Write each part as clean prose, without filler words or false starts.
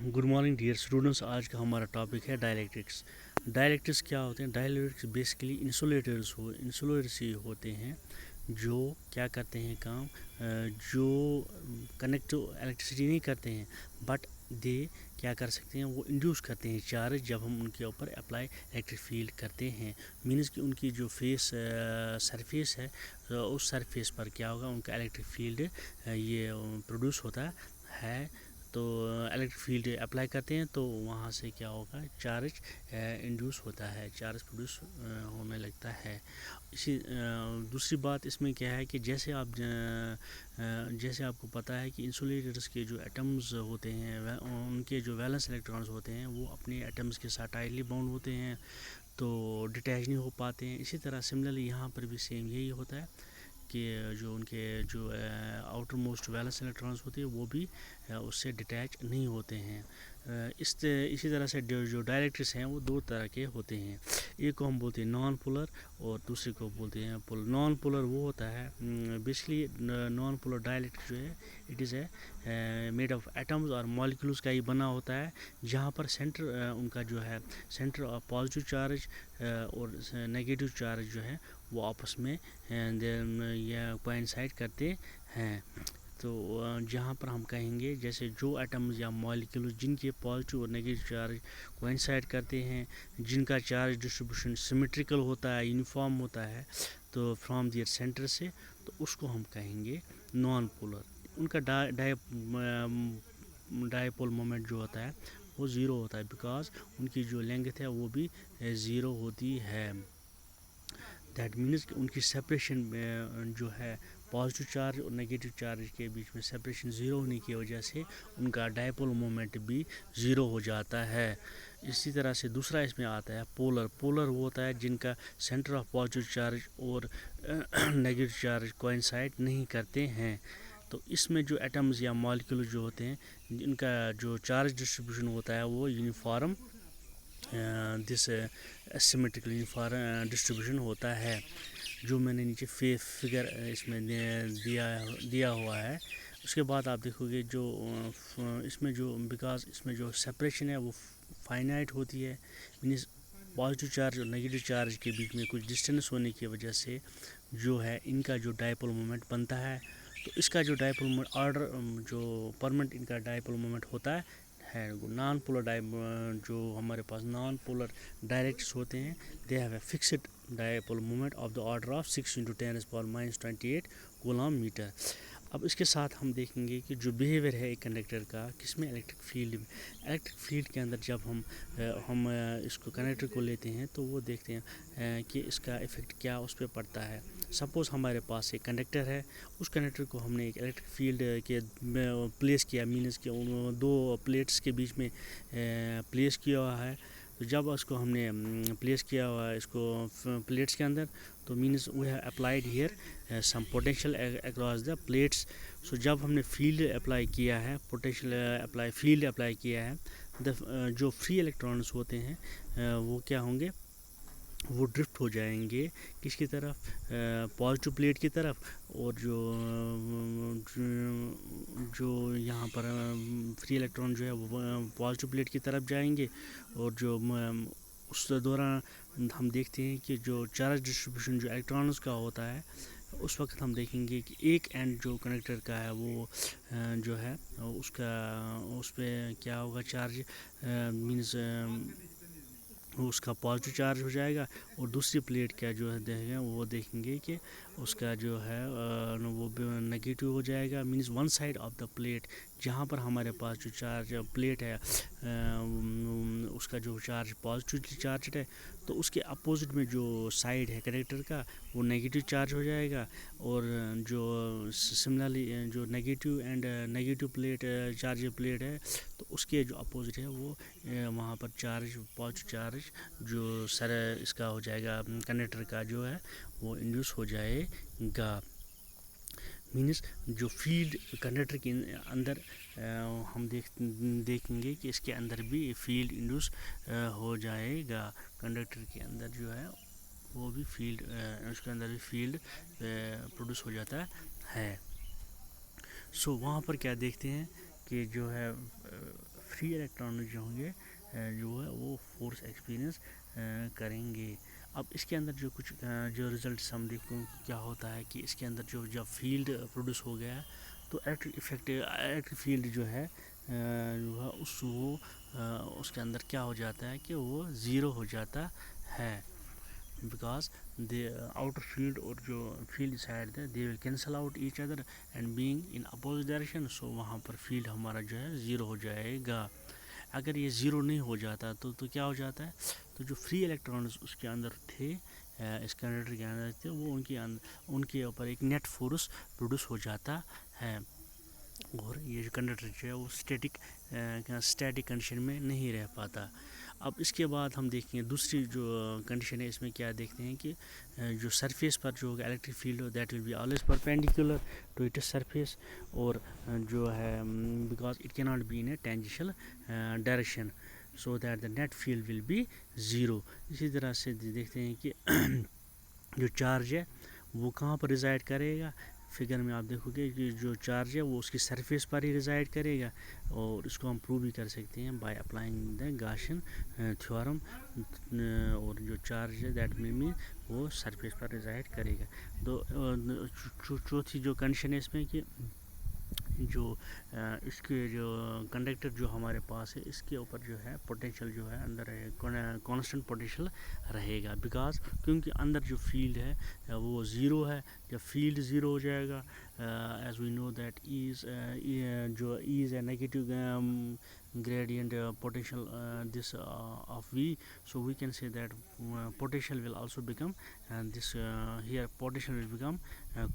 Good morning dear students. आज का हमारा टॉपिक है डाइलेक्ट्रिक्स। डाइलेक्ट्रिक्स क्या होते हैं? डाइलेक्ट्रिक्स बेसिकली इंसुलेटर्स ही होते हैं जो क्या करते हैं काम, जो कनेक्ट इलेक्ट्रिसिटी नहीं करते हैं बट दे क्या कर सकते हैं, वो इंड्यूस करते हैं चार्ज जब हम उनके ऊपर अप्लाई इलेक्ट्रिक फील्ड करते हैं। मीन्स कि उनकी जो सरफेस है, उस सरफेस पर क्या होगा, उनका इलेक्ट्रिक फील्ड ये प्रोड्यूस होता है। तो इलेक्ट्रिक फील्ड अप्लाई करते हैं तो वहाँ से क्या होगा, चार्ज इंड्यूस होता है, चार्ज प्रोड्यूस होने लगता है। इसी दूसरी बात इसमें क्या है कि जैसे आपको पता है कि इंसुलेटर्स के जो एटम्स होते हैं, उनके जो वैलेंस इलेक्ट्रॉन्स होते हैं वो अपने एटम्स के साथ टाइटली बाउंड होते हैं, तो डिटैच नहीं हो पाते हैं। इसी तरह सिमिलरली यहाँ पर भी सेम यही होता है कि जो उनके जो आउटर मोस्ट वैलेंस इलेक्ट्रॉन्स होते हैं वो भी उससे डिटैच नहीं होते हैं। इसी तरह से जो डाइलेक्ट्रिक्स हैं वो दो तरह के होते हैं। एक को हम बोलते हैं नॉन पोलर और दूसरे को बोलते हैं पोलर। नॉन पोलर वो होता है, बेसिकली नॉन पोलर डाइलेक्ट्रिक जो है it is made of atoms और मॉलिक्यूल्स का ही बना होता है, जहाँ पर सेंटर उनका जो है सेंटर ऑफ पॉजिटिव चार्ज और नेगेटिव चार्ज जो है वो आपस में कोइंसाइड करते हैं। तो जहाँ पर हम कहेंगे जैसे जो एटम्स या मॉलिक्यूल्स जिनके पॉजिटिव और नेगेटिव चार्ज कोइंसाइड करते हैं, जिनका चार्ज डिस्ट्रीब्यूशन सिमेट्रिकल होता है, यूनिफॉर्म होता है, तो फ्रॉम दियर सेंटर से, तो उसको हम कहेंगे नॉन पोलर। उनका डायपोल मोमेंट जो होता है वो ज़ीरो होता है, बिकॉज उनकी जो लेंथ है वो भी ज़ीरो होती है। दैट मीन्स कि उनकी सेपरेशन जो है पॉजिटिव चार्ज और नेगेटिव चार्ज के बीच में सेपरेशन ज़ीरो होने की वजह से उनका डायपोल मोमेंट भी ज़ीरो हो जाता है। इसी तरह से दूसरा इसमें आता है पोलर। पोलर वो होता है जिनका सेंटर ऑफ पॉजिटिव चार्ज और नेगेटिव चार्ज कोइंसाइड नहीं करते हैं। तो इसमें जो एटम्स या मॉलिक्यूल जो होते हैं, इनका जो चार्ज डिस्ट्रीब्यूशन होता है वो uniform this symmetrical uniform distribution होता है, जो मैंने नीचे फिगर इसमें दिया हुआ है। उसके बाद आप देखोगे जो इसमें जो बिकॉज इसमें जो सेपरेशन है वो फाइनाइट होती है, मीन्स पॉजिटिव चार्ज और नेगेटिव चार्ज के बीच में कुछ डिस्टेंस होने की वजह से जो है इनका जो डायपोल मोमेंट बनता है। तो इसका जो डायपोल मोमेंट ऑर्डर जो परमानेंट इनका डायपोल मोमेंट होता है नॉन पोलर जो हमारे पास नॉन पोलर डायरेक्ट्स होते हैं, they have a fixed dipole moment of the order of 6 × 10⁻⁻28 coulomb metre. अब इसके साथ हम देखेंगे कि जो बिहेवियर है एक कंडक्टर का किसमें, इलेक्ट्रिक फील्ड के अंदर जब हम इसको कंडक्टर को लेते हैं तो वो देखते हैं कि इसका इफ़ेक्ट क्या उस पर पड़ता है। सपोज़ हमारे पास एक कंडक्टर है, उस कंडक्टर को हमने एक इलेक्ट्रिक फील्ड के प्लेस किया, मीन्स कि उन दो प्लेट्स के बीच में प्लेस किया हुआ है। तो जब उसको हमने प्लेस किया हुआ है इसको प्लेट्स के अंदर, तो means we have applied here some potential across the plates. So जब हमने फील्ड अप्लाई किया है, फील्ड अप्लाई किया है, जो फ्री इलेक्ट्रॉन्स होते हैं वो क्या होंगे, वो ड्रिफ्ट हो जाएंगे किसकी तरफ, पॉजिटिव प्लेट की तरफ। और जो यहाँ पर फ्री इलेक्ट्रॉन जो है वो पॉजिटिव प्लेट की तरफ जाएंगे। और जो उस दौरान हम देखते हैं कि जो चार्ज डिस्ट्रीब्यूशन जो इलेक्ट्रॉन्स का होता है, उस वक्त हम देखेंगे कि एक एंड जो कनेक्टर का है वो जो है उस पर क्या होगा, चार्ज मीन्स उसका पॉजिटिव चार्ज हो जाएगा। और दूसरी प्लेट का जो है देखेंगे वो देखेंगे कि उसका जो है वो नेगेटिव हो जाएगा, means one side of the plate, जहाँ पर हमारे पास जो चार्ज प्लेट है उसका जो चार्ज पॉजिटिवली चार्ज है, तो उसके अपोजिट में जो साइड है कनेक्टर का वो नेगेटिव चार्ज हो जाएगा। और जो सिमिलरली जो नेगेटिव प्लेट चार्ज प्लेट है, तो उसके जो अपोजिट है वो वहाँ पर पॉजिटिव चार्ज जो इसका हो जाएगा, कंडक्टर का जो है वो इंड्यूस हो जाएगा। मीन्स जो फील्ड कंडक्टर के अंदर हम देखेंगे कि इसके अंदर भी फील्ड इंड्यूस हो जाएगा। कंडक्टर के अंदर जो है वो भी फील्ड उसके अंदर भी फील्ड प्रोड्यूस हो जाता है। सो वहाँ पर क्या देखते हैं कि जो है فری الیکٹرانز جو ہوں گے جو ہے وہ فورس ایکسپیرینس کریں گے. اب اس کے اندر جو کچھ جو ریزلٹس ہم دیکھیں کیا ہوتا ہے کہ اس کے اندر جو جب فیلڈ پروڈیوس ہو گیا تو الیکٹرک فیلڈ جو ہے اس کے اندر کیا ہو جاتا ہے کہ وہ زیرو ہو جاتا ہے, بیکاز دی آؤٹر فیلڈ اور جو فیلڈ سائڈ ہے they will cancel out each other and being in opposite direction, so وہاں پر فیلڈ ہمارا جو ہے زیرو ہو جائے گا. اگر یہ زیرو نہیں ہو جاتا تو کیا ہو جاتا ہے, تو جو فری الیکٹرانز اس کے اندر تھے اس کنڈکٹر کے اندر تھے وہ ان کے اوپر ایک نیٹ فورس پروڈیوس ہو جاتا ہے, اور یہ جو کنڈکٹر جو ہے وہ اسٹیٹک کنڈیشن میں نہیں رہ پاتا. اب اس کے بعد ہم دیکھیں گے دوسری جو کنڈیشن ہے, اس میں کیا دیکھتے ہیں کہ جو سرفیس پر جو الیکٹرک فیلڈ ہو that will be always perpendicular to its surface, اور جو ہے because it can not be in a tangential direction, so that the net field will be zero. اسی طرح سے دیکھتے ہیں کہ جو چارج ہے وہ کہاں پر ریزائڈ کرے گا. فگر میں آپ دیکھو گے کہ جو چارج ہے وہ اس کی سرفیس پر ہی ریزائڈ کرے گا, اور اس کو ہم پروو بھی کر سکتے ہیں بائی اپلائنگ دا گاشن تھیورم, اور جو چارج ہے دیٹ مین وہ سرفیس پر ریزائڈ کرے گا. تو چوتھی جو کنڈیشن ہے اس میں کہ جو اس کے جو کنڈکٹر جو ہمارے پاس ہے اس کے اوپر جو ہے پوٹینشیل جو ہے اندر کانسٹنٹ پوٹینشیل رہے گا, بیکاز کیونکہ اندر جو فیلڈ ہے وہ زیرو ہے. جب فیلڈ زیرو ہو جائے گا, ایز وی نو دیٹ جو as a negative gradient potential this of V, so we can say that potential will also become this here potential will become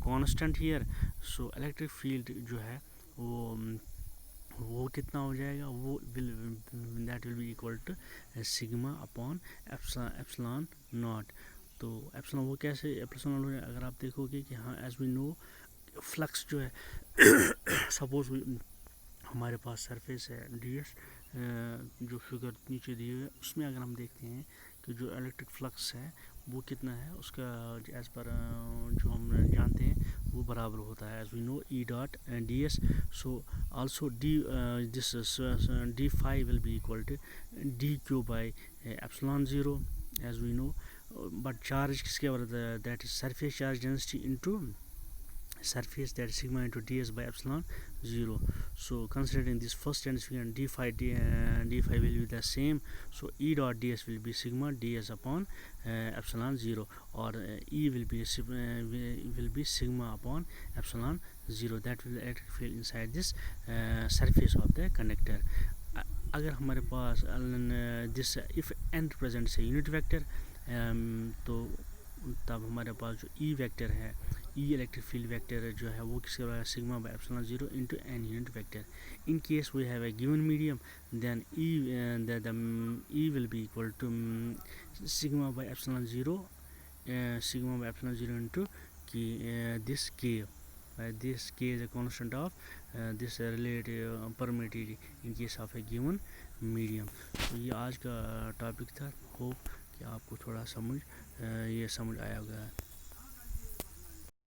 constant here. So electric field جو ہے وہ کتنا ہو جائے گا, وہ that will be equal to sigma upon epsilon naught. تو epsilon وہ کیسے epsilon اگر آپ دیکھو گے کہ ہاں ایز وی نو فلکس جو ہے سپوز ہمارے پاس سرفیس ہے ڈی ایس جو فگر نیچے دی ہوئی ہے, اس میں اگر ہم دیکھتے ہیں کہ جو الیکٹرک فلکس ہے وہ کتنا ہے, اس کا ایز پر جو ہم جانتے ہیں وہ برابر ہوتا ہے as we know E dot d S. So also this d phi will be equal to d q by epsilon zero as we know, but charge کس کے برابر, that is surface charge density into surface, that is sigma into ds by epsilon 0. So considering this first and second, d phi will be the same, so e dot ds will be sigma ds upon epsilon 0, or e will be sigma upon epsilon 0. That will electric field inside this surface of the conductor. اگر ہمارے پاس this if n represents a unit vector, تو تب ہمارے پاس جو ای vector ہے, ای electric field vector جو ہے وہ کس کے برابر sigma by epsilon 0 into n unit vector. In case we have a given medium then E will be equal to sigma by epsilon 0 into this k. This k is a constant of this relative permittivity in case of a given medium. تو یہ آج کا topic تھا, hope کہ آپ کو تھوڑا سمجھ آیا ہوگا.